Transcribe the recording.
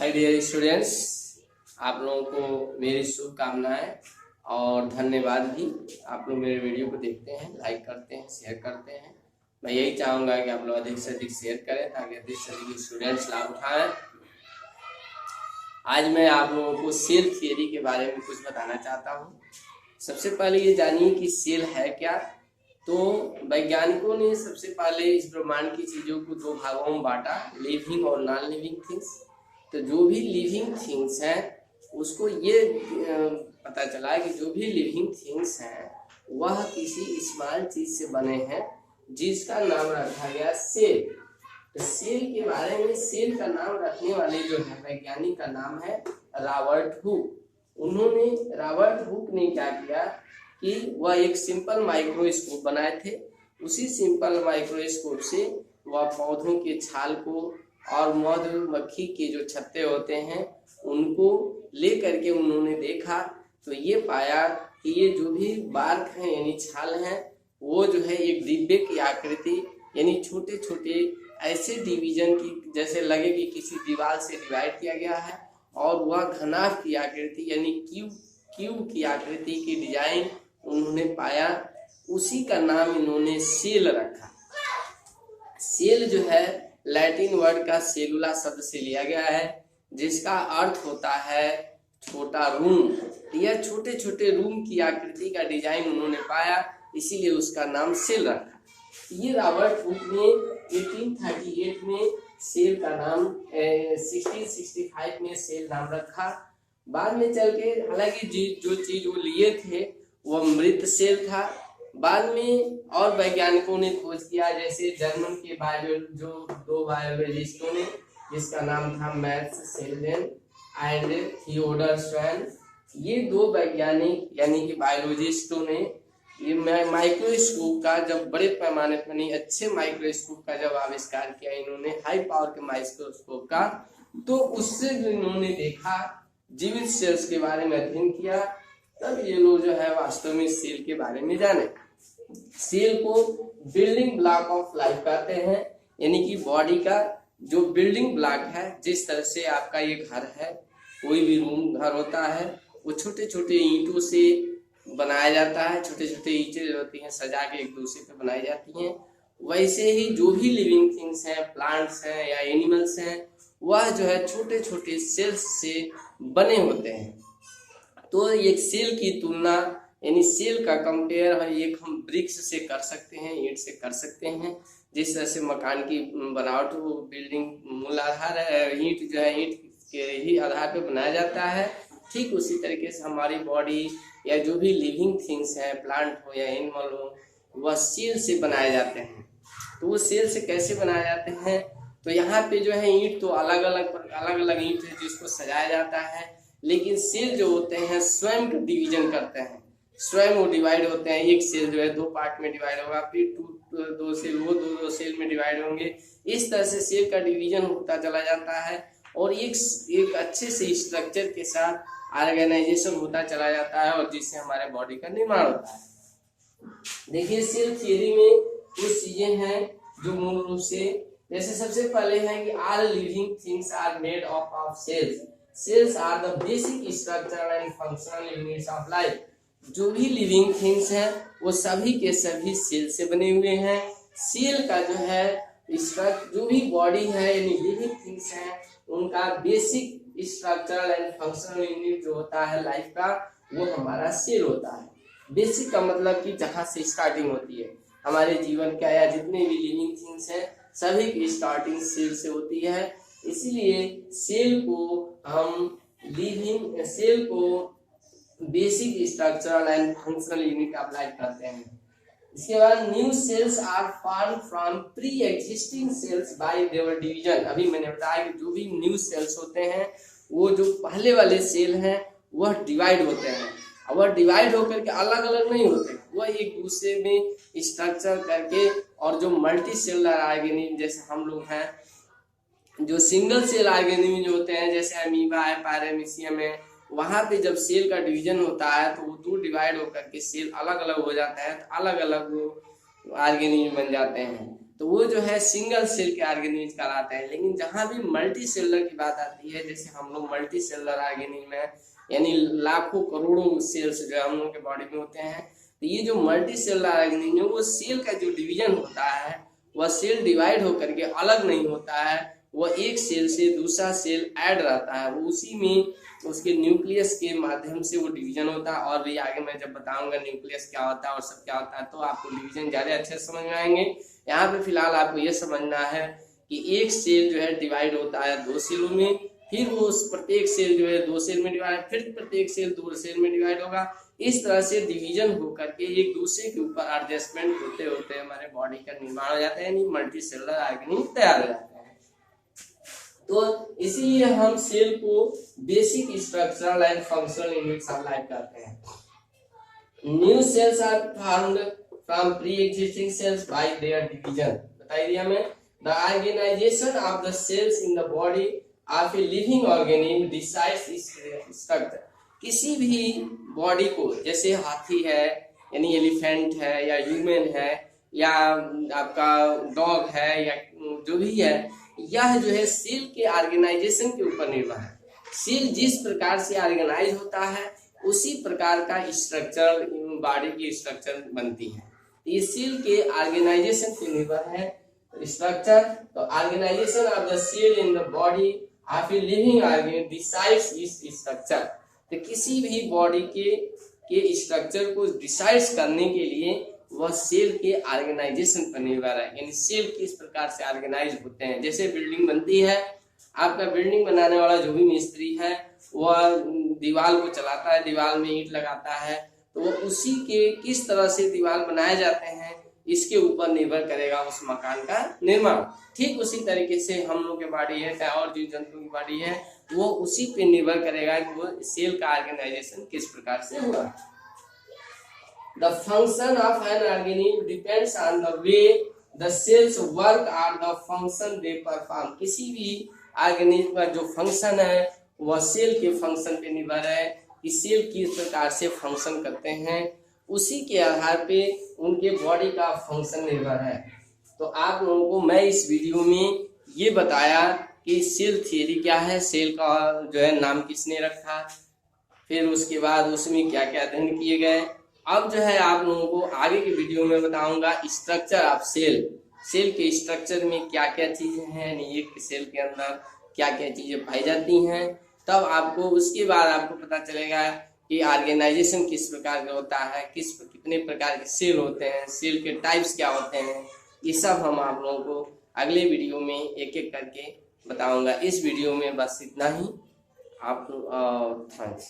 Hi dear students, आप लोगों को मेरी शुभकामनाएं और धन्यवाद भी। आप लोग मेरे वीडियो को देखते हैं, लाइक करते हैं, शेयर करते हैं। मैं यही चाहूँगा कि आप लोग अधिक से अधिक शेयर करें ताकि अधिक से अधिक स्टूडेंट्स लाभ उठाएं। आज मैं आप लोगों को सेल थियरी के बारे में कुछ बताना चाहता हूँ। सबसे पहले ये जानिए कि सेल है क्या। तो वैज्ञानिकों ने सबसे पहले इस ब्रह्मांड की चीज़ों को दो भागों में बांटा, लिविंग और नॉन लिविंग थिंग्स। तो जो भी लिविंग थिंग्स हैं उसको ये पता चला कि जो भी लिविंग थिंग्स हैं वह किसी स्मॉल चीज़ से बने हैं जिसका नाम रखा गया सेल। तो सेल के बारे में, सेल का नाम रखने वाले जो है वैज्ञानिक का नाम है रॉबर्ट हुक। रॉबर्ट हुक ने क्या किया कि वह एक सिंपल माइक्रोस्कोप बनाए थे। उसी सिंपल माइक्रोस्कोप से वह पौधों के छाल को और मधुमक्खी के जो छत्ते होते हैं उनको ले करके उन्होंने देखा, तो ये पाया कि ये जो भी बार्क हैं यानी छाल हैं वो जो है एक डिब्बे की आकृति यानी छोटे छोटे ऐसे डिवीजन की जैसे लगे कि किसी दीवार से डिवाइड किया गया है, और वह घनाभ की आकृति यानी क्यूब की आकृति की डिजाइन उन्होंने पाया। उसी का नाम इन्होंने सेल रखा। सेल जो है लैटिन वर्ड का सेलुला शब्द से लिया गया है, जिसका अर्थ होता है छोटा रूम। यह छोटे छोटे रूम की आकृति का डिजाइन उन्होंने पाया, इसीलिए उसका नाम सेल रखा। ये रॉबर्ट हुक ने 1838 में सेल का नाम 1665 में सेल नाम रखा। बाद में चल के हालांकि जो चीज वो लिए थे वह मृत सेल था। बाद में और वैज्ञानिकों ने खोज किया, जैसे जर्मन के दो बायोलॉजिस्टों ने, जिसका नाम था मैक्स सेल्जेन एंड थियोडर स्वैन। ये दो वैज्ञानिक यानी कि बायोलॉजिस्टों ने ये माइक्रोस्कोप का जब बड़े पैमाने पर नहीं अच्छे माइक्रोस्कोप का जब आविष्कार किया इन्होंने, हाई पावर के माइक्रोस्कोप का, तो उससे इन्होंने देखा, जीवित सेल्स के बारे में अध्ययन किया, तब ये लोग जो है वास्तव में सेल के बारे में जाने। सेल को बिल्डिंग ब्लॉक ऑफ लाइफ कहते हैं, यानी कि बॉडी का जो बिल्डिंग ब्लॉक है। जिस तरह से आपका ये घर है, कोई भी रूम घर होता है, वो छोटे छोटे ईंटों से बनाया जाता है। छोटे छोटे ईंटें होती हैं सजा के एक दूसरे पे बनाई जाती हैं। वैसे ही जो भी लिविंग थिंग्स हैं, प्लांट्स हैं या एनिमल्स हैं, वह जो है छोटे छोटे सेल्स से बने होते हैं। तो एक सेल की तुलना यानी सेल का कंपेयर एक हम ब्रिक्स से कर सकते हैं, ईंट से कर सकते हैं। जिस तरह से मकान की बनावट वो बिल्डिंग मूल आधार है, ईंट जो है ईंट के ही आधार पर बनाया जाता है, ठीक उसी तरीके से हमारी बॉडी या जो भी लिविंग थिंग्स हैं, प्लांट हो या एनिमल हो, वह सेल से बनाए जाते हैं। तो वो सेल से कैसे बनाए जाते हैं, तो यहाँ पे जो है ईंट तो अलग अलग ईंट है जिसको सजाया जाता है, लेकिन सेल जो होते हैं स्वयं डिवीजन करते हैं, स्वयं वो डिवाइड होते हैं। एक सेल जो है दो पार्ट में डिवाइड होगा, फिर दो सेल वो दो सेल में डिवाइड होंगे। इस तरह से सेल का डिवीजन होता चला जाता है और एक अच्छे से स्ट्रक्चर के साथ ऑर्गेनाइजेशन होता चला जाता है, और जिससे हमारे बॉडी का निर्माण होता है। देखिए सेल थियरी में कुछ चीजें हैं जो मूल रूप से, जैसे सबसे पहले है कि all living things are made of cells. Cells are the basic structural and functional units of life. जो भी लिविंग थिंग्स हैं वो सभी के सभी सेल से बने हुए हैं। सेल का जो है जो भी बॉडी है यानी लिविंग थिंग्स हैं, उनका basic structural and functional unit जो होता है लाइफ का, वो हमारा सेल होता है। बेसिक का मतलब कि जहाँ से स्टार्टिंग होती है हमारे जीवन का, या जितने भी लिविंग थिंग्स हैं सभी की स्टार्टिंग सेल से होती है। इसीलिए सेल को basic structural and functional unit apply करते हैं। इसके बाद new cells are form from pre existing cells by their division. अभी मैंने बताया कि जो भी न्यू सेल्स होते हैं वो जो पहले वाले सेल हैं वह डिवाइड होते हैं, और वह डिवाइड होकर के अलग अलग नहीं होते, वह एक दूसरे में स्ट्रक्चर करके, और जो मल्टी सेलुलर ऑर्गेनिज्म जैसे हम लोग हैं, जो सिंगल सेल ऑर्गेनिज्म जो होते हैं जैसे अमीबा है, पैरामीशियम है, वहां पे जब सेल का डिवीजन होता है तो वो दो डिवाइड होकर के सेल अलग अलग हो जाता है, तो अलग अलग ऑर्गेनिज्म बन जाते हैं। तो वो जो है सिंगल सेल के ऑर्गेनिज्म कहलाते हैं। लेकिन जहां भी मल्टी सेलुलर की बात आती है, जैसे हम लोग मल्टी सेलुलर ऑर्गेनिज्म है, यानी लाखों करोड़ों सेल्स जो हम लोग के बॉडी में होते हैं, तो ये जो मल्टी सेलुलर ऑर्गेनिज्म है वो सेल का जो डिवीजन होता है वह सेल डिवाइड होकर के अलग नहीं होता है, वह एक सेल से दूसरा सेल ऐड रहता है, वो उसी में उसके न्यूक्लियस के माध्यम से वो डिवीजन होता है। और भी आगे मैं जब बताऊंगा न्यूक्लियस क्या होता है और सब क्या होता है तो आपको डिवीजन ज्यादा अच्छे से समझ में आएंगे। यहाँ पे फिलहाल आपको ये समझना है कि एक सेल जो है डिवाइड होता है 2 सेलों में, फिर वो प्रत्येक सेल जो है 2 सेल में डिवाइड, फिर प्रत्येक सेल 2 सेल में डिवाइड होगा। इस तरह से डिवीजन होकर के एक दूसरे के ऊपर एडजस्टमेंट होते होते हमारे बॉडी का निर्माण हो जाता है, यानी मल्टी सेलुलर ऑर्गेनिज्म तैयार हो जाता है। तो इसीलिए हम सेल को basic structural and functional units of life कहते हैं। New cells are formed from pre existing cells by their division. बताइए दिया मैं, the organisation of the cells in the body of a living organism decides its structure. किसी भी body को, जैसे हाथी है यानी एलिफेंट है, या ह्यूमन है, या आपका डॉग है, या जो भी है, यह जो है सेल के ऑर्गेनाइजेशन के ऊपर निर्भर है। सेल जिस प्रकार से ऑर्गेनाइज होता है उसी प्रकार का स्ट्रक्चर बॉडी की स्ट्रक्चर बनती है। ये सेल के ऑर्गेनाइजेशन पे निर्भर है स्ट्रक्चर। तो organisation of the cell in the body of a living organism decides its structure. तो किसी भी बॉडी के स्ट्रक्चर को डिसाइड करने के लिए वह सेल के ऑर्गेनाइजेशन पर निर्भर है, यानी सेल किस प्रकार से ऑर्गेनाइज होते हैं। जैसे बिल्डिंग बनती है, आपका बिल्डिंग बनाने वाला जो भी मिस्त्री है वह दीवार को चलाता है, दीवार में ईंट लगाता है, तो वह उसी के किस तरह से दीवार बनाए जाते हैं इसके ऊपर निर्भर करेगा उस मकान का निर्माण। ठीक उसी तरीके से हम लोग की बॉडी है, चाहे और जीव जंतु की बॉडी है, वो उसी पे निर्भर करेगा कि वो सेल का ऑर्गेनाइजेशन किस प्रकार से हुआ। The function of an organism depends on the way the cells work or the function they perform। किसी भी ऑर्गेनिज्म का जो फंक्शन है वह सेल के फंक्शन पे निर्भर है कि सेल किस प्रकार से फंक्शन करते हैं, उसी के आधार पे उनके बॉडी का फंक्शन निर्भर है। तो आप लोगों को मैं इस वीडियो में ये बताया कि सेल थ्योरी क्या है, सेल का जो है नाम किसने रखा, फिर उसके बाद उसमें क्या क्या अध्ययन किए गए। अब जो है आप लोगों को आगे की वीडियो में बताऊंगा स्ट्रक्चर ऑफ सेल। सेल के स्ट्रक्चर में क्या क्या चीजें हैं, एक सेल के अंदर क्या क्या चीजें पाई जाती हैं, तब आपको उसके बाद आपको पता चलेगा कि ऑर्गेनाइजेशन किस प्रकार का होता है, कितने प्रकार के सेल होते हैं, सेल के टाइप्स क्या होते हैं। ये सब हम आप लोगों को अगले वीडियो में एक एक करके बताऊंगा। इस वीडियो में बस इतना ही। आप थैंक्स।